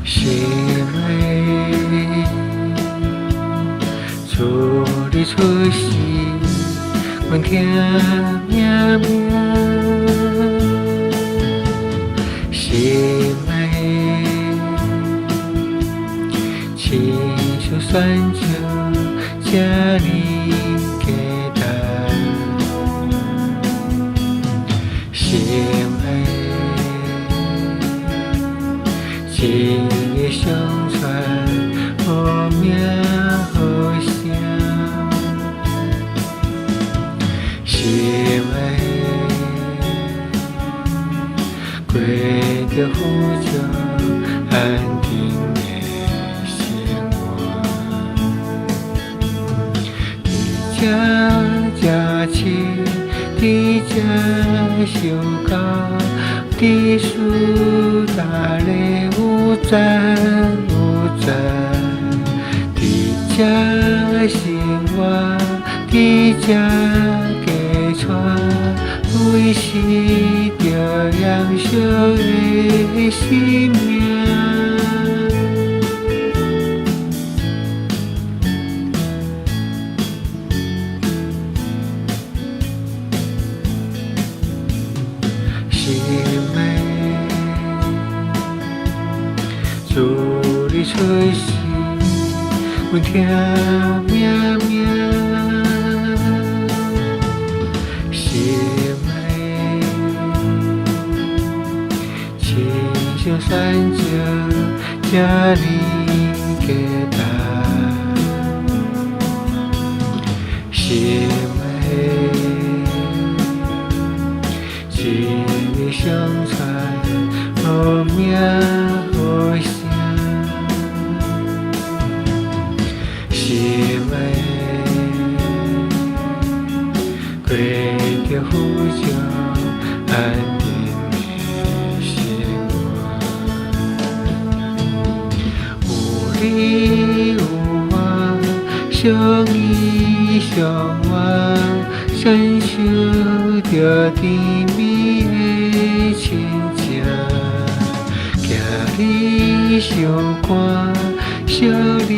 心内主你出世，阮听命命，心内亲像酸酒，这呢简单，心内情义相传，好命好声，心内过着富足安定的生活，伫这真亲，伫这相交，伫树大咧有赞有赞，伫这生活，伫这家传，为是着燃烧的生命。心内主你出世，阮听命命，心内亲像酸酒，这呢简单，心内情义相传，好命好声，心内过着富足安定的生活，有你有我，相依相偎，享受着甜蜜的亲情，行你相伴，惜你